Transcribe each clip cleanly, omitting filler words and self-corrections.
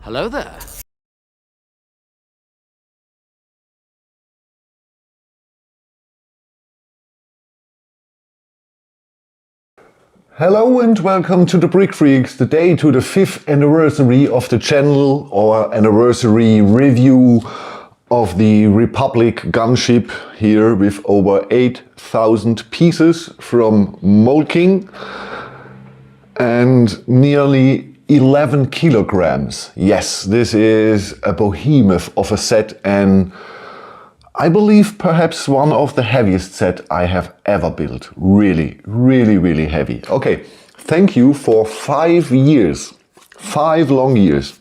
Hello there. Hello and welcome to the Brick Freaks, today to the 5th anniversary of the channel, or anniversary review of the Republic Gunship here with over 8,000 pieces from Mould King and nearly 11 kilograms. Yes, this is a behemoth of a set, and I believe perhaps one of the heaviest set I have ever built. Really heavy. Okay, thank you for 5 years, 5 long years.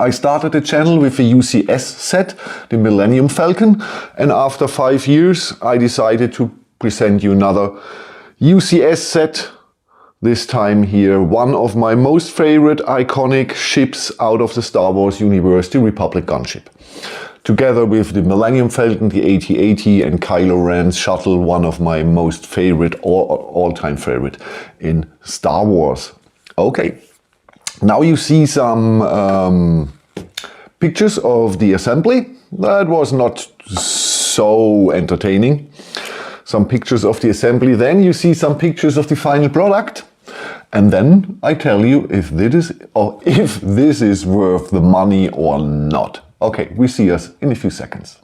I started the channel with a UCS set, the Millennium Falcon, and after 5 years I decided to present you another UCS set. This time here, one of my most favorite iconic ships out of the Star Wars universe, the Republic Gunship. Together with the Millennium Falcon, the AT-AT and Kylo Ren's shuttle, one of my most favorite, all-time favorite in Star Wars. Okay, now you see some pictures of the assembly. That was not so entertaining. Some pictures of the assembly, then you see some pictures of the final product. And then I tell you if this is worth the money or not. Okay, we see us in a few seconds.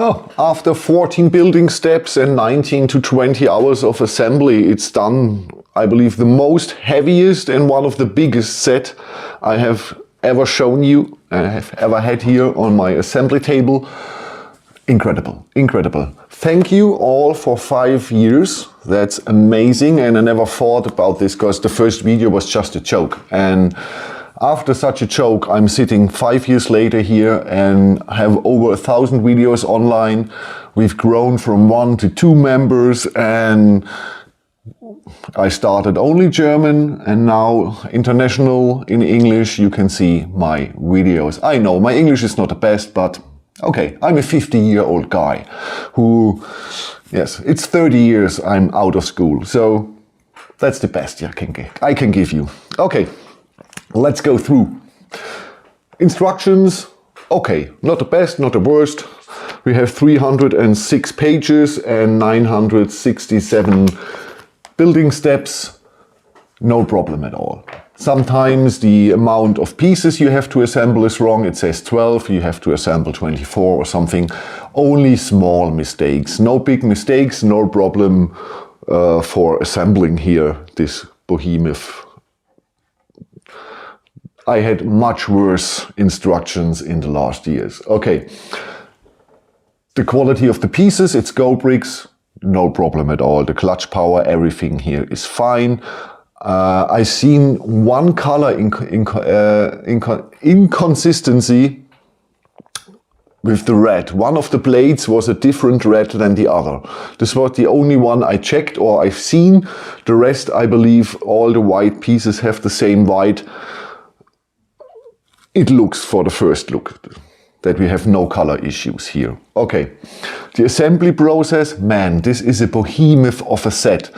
Oh, after 14 building steps and 19 to 20 hours of assembly, it's done. I believe the most heaviest and one of the biggest set I have ever shown you, I have ever had here on my assembly table. Incredible, incredible. Thank you all for 5 years. That's amazing, and I never thought about this because the first video was just a joke. And after such a joke, I'm sitting 5 years later here and have over 1,000 videos online. We've grown from 1 to 2 members, and I started only German and now international in English. You can see my videos. I know my English is not the best, but okay, I'm a 50-year-old guy who, yes, it's 30 years I'm out of school. So that's the best I can give you. Okay, let's go through. Instructions, okay, not the best, not the worst. We have 306 pages and 967 building steps, no problem at all. Sometimes the amount of pieces you have to assemble is wrong. It says 12, you have to assemble 24 or something. Only small mistakes, no big mistakes, no problem for assembling here this behemoth. I had much worse instructions in the last years. Okay, the quality of the pieces, it's Go bricks. No problem at all. The clutch power, everything here is fine. I seen one color inconsistency with the red. One of the blades was a different red than the other. This was the only one I checked or I've seen. The rest, I believe, all the white pieces have the same white. It looks, for the first look, that we have no color issues here. Okay, the assembly process, man, this is a behemoth of a set.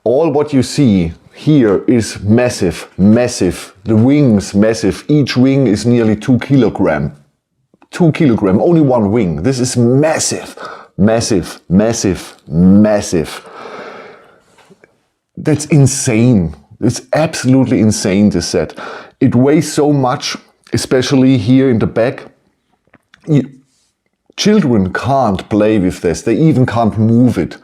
All what you see here is massive, massive. The wings, massive. Each wing is nearly 2 kilograms. 2 kilograms, only one wing. This is massive, massive, massive, massive. That's insane. It's absolutely insane, this set. It weighs so much, especially here in the back. Children can't play with this. They even can't move it.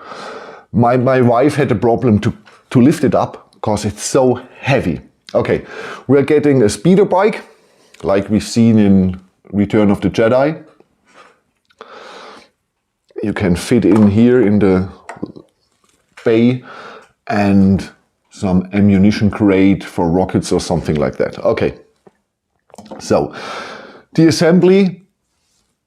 My wife had a problem to lift it up because it's so heavy. Okay, we're getting a speeder bike like we've seen in Return of the Jedi. You can fit in here in the bay, and some ammunition crate for rockets or something like that. Okay, so the assembly,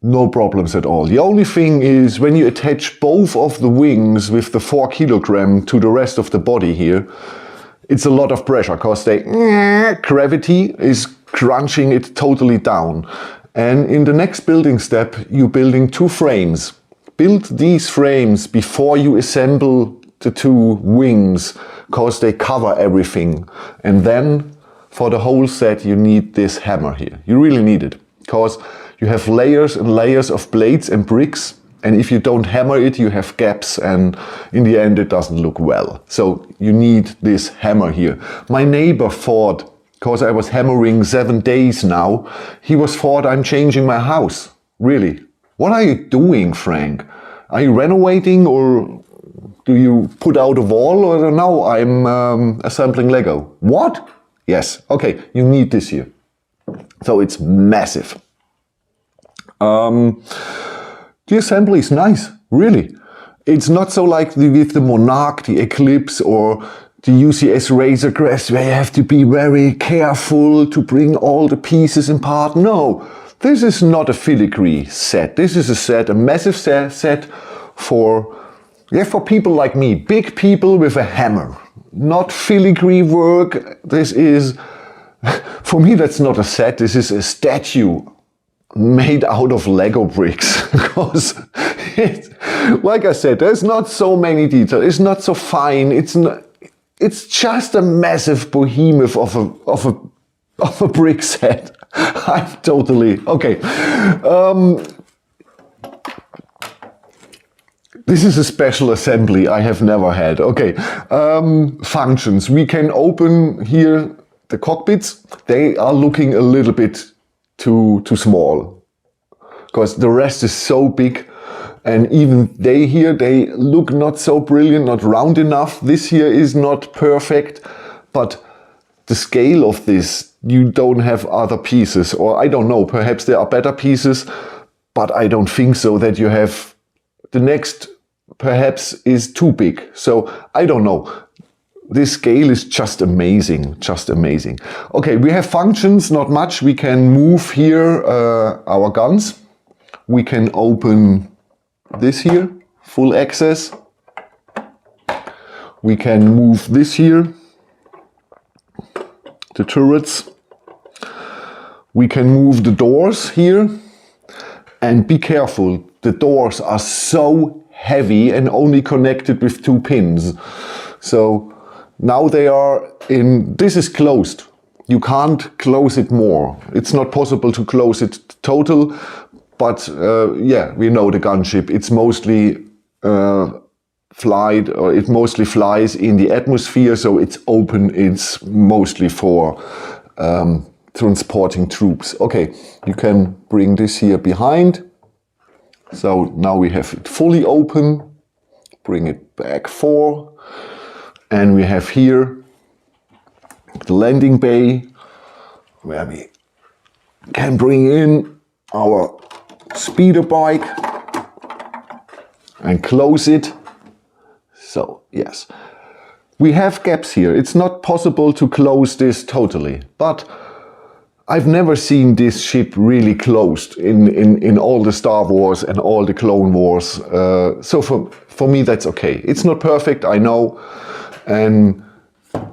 no problems at all. The only thing is when you attach both of the wings with the 4 kilogram to the rest of the body here, it's a lot of pressure because gravity is crunching it totally down. And in the next building step, you're building 2 frames. Build these frames before you assemble the 2 wings because they cover everything. And then for the whole set, you need this hammer here. You really need it because you have layers and layers of blades and bricks, and if you don't hammer it, you have gaps, and in the end it doesn't look well. So you need this hammer here. My neighbor thought, because I was hammering 7 days now, he thought I'm changing my house. Really? What are you doing, Frank? Are you renovating, or do you put out a wall? Or no, I'm assembling Lego. What? Yes. Okay, you need this here. So it's massive. The assembly is nice, really. It's not so like with the Monarch, the Eclipse, or the UCS Razor Crest, where you have to be very careful to bring all the pieces apart. No, this is not a filigree set. This is a set, a massive set for people like me, big people with a hammer. Not filigree work. This is, for me, that's not a set. This is a statue made out of Lego bricks. Because, like I said, there's not so many details. It's not so fine. It's just a massive behemoth of a brick set. I'm totally okay. This is a special assembly I have never had. Okay, functions. We can open here the cockpits. They are looking a little bit too small because the rest is so big, And even they look not so brilliant, not round enough. This here is not perfect, but the scale of this, you don't have other pieces, or I don't know, perhaps there are better pieces, but I don't think so, that you have the next perhaps is too big. So I don't know. This scale is just amazing, just amazing. Okay, we have functions, not much. We can move here our guns. We can open this here, full access. We can move this here, the turrets. We can move the doors here. And be careful, the doors are so heavy and only connected with 2 pins. So now they are in, this is closed. You can't close it more. It's not possible to close it total, but yeah, we know the gunship. It's mostly it mostly flies in the atmosphere, so it's open. It's mostly for transporting troops. Okay, you can bring this here behind. So now we have it fully open. Bring it back 4. And we have here the landing bay where we can bring in our speeder bike and close it. So yes, we have gaps here. It's not possible to close this totally, but I've never seen this ship really closed in all the Star Wars and all the Clone Wars. So for me, that's okay. It's not perfect, I know. And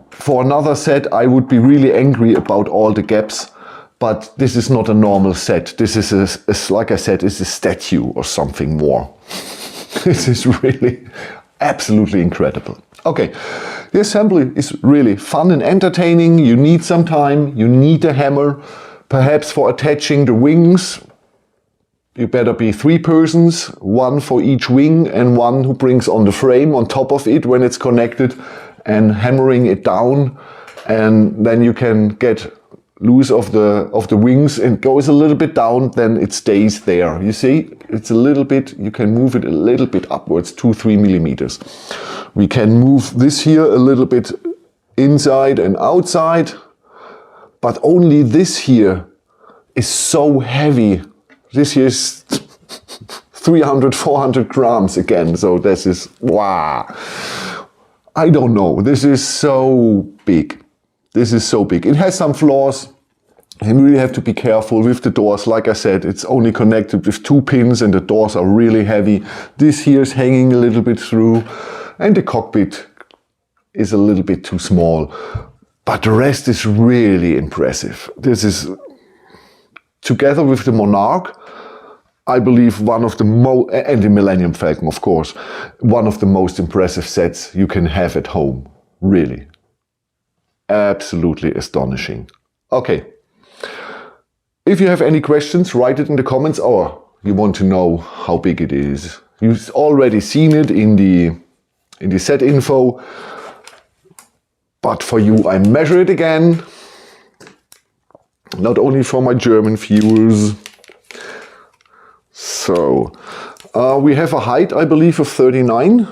for another set, I would be really angry about all the gaps. But this is not a normal set. This is like I said, it's a statue or something more. This is really absolutely incredible. Okay, the assembly is really fun and entertaining. You need some time, you need a hammer. Perhaps for attaching the wings, you better be 3 persons, 1 for each wing and 1 who brings on the frame on top of it when it's connected and hammering it down. And then you can get loose of the wings and goes a little bit down, then it stays there. You see, it's a little bit, you can move it a little bit upwards, 2-3 millimeters. We can move this here a little bit inside and outside, but only this here is so heavy. This here is 300-400 grams again, so this is, wow. I don't know, this is so big. This is so big. It has some flaws. You really have to be careful with the doors. Like I said, it's only connected with 2 pins and the doors are really heavy. This here is hanging a little bit through and the cockpit is a little bit too small. But the rest is really impressive. This is, together with the Monarch, I believe one of the and the Millennium Falcon, of course, one of the most impressive sets you can have at home. Really. Absolutely astonishing. Okay. If you have any questions, write it in the comments, or you want to know how big it is. You've already seen it in the set info. But for you, I measure it again. Not only for my German viewers. So, we have a height, I believe, of 38,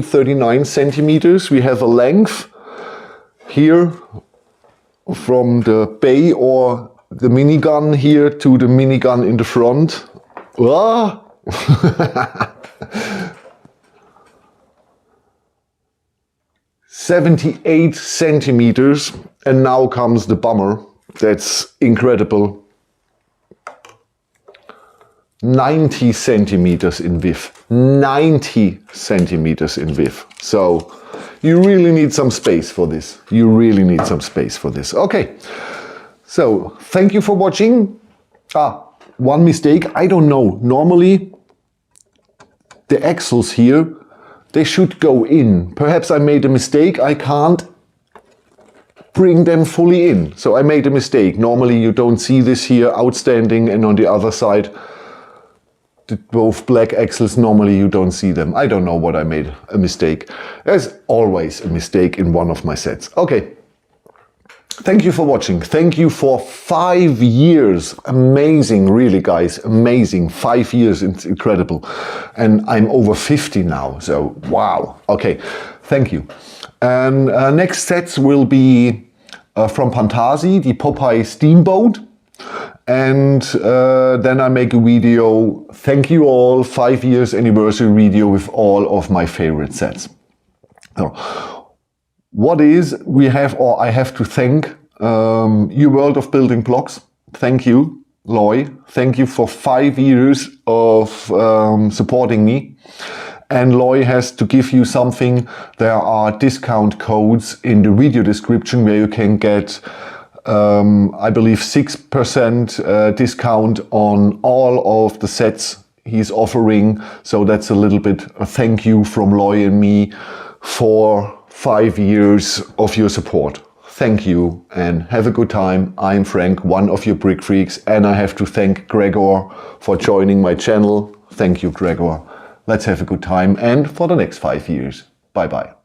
39 centimeters. We have a length here from the bay or the minigun here to the minigun in the front. Ah! 78 centimeters, and now comes the bomber. That's incredible. 90 centimeters in width. 90 centimeters in width. So you really need some space for this. You really need some space for this. Okay. So thank you for watching. One mistake. I don't know. Normally the axles here, they should go in. Perhaps I made a mistake. I can't bring them fully in. So I made a mistake. Normally you don't see this here outstanding, and on the other side both black axles, normally you don't see them. I don't know what I made a mistake. There's always a mistake in one of my sets. Okay. Thank you for watching. Thank you for 5 years. Amazing, really, guys. Amazing. 5 years. It's incredible. And I'm over 50 now. So, wow. Okay. Thank you. And next sets will be from Pantasi, the Popeye Steamboat. And then I make a video. Thank you all. 5 years anniversary video with all of my favorite sets. So, what is we have, or I have to thank you, World of Building Blocks. Thank you, Loy. Thank you for 5 years of supporting me. And Loy has to give you something. There are discount codes in the video description where you can get, I believe, 6% discount on all of the sets he's offering. So that's a little bit a thank you from Loy and me for 5 years of your support. Thank you and have a good time. I'm Frank, one of your brick freaks, and I have to thank Gregor for joining my channel. Thank you, Gregor. Let's have a good time and for the next 5 years. Bye bye.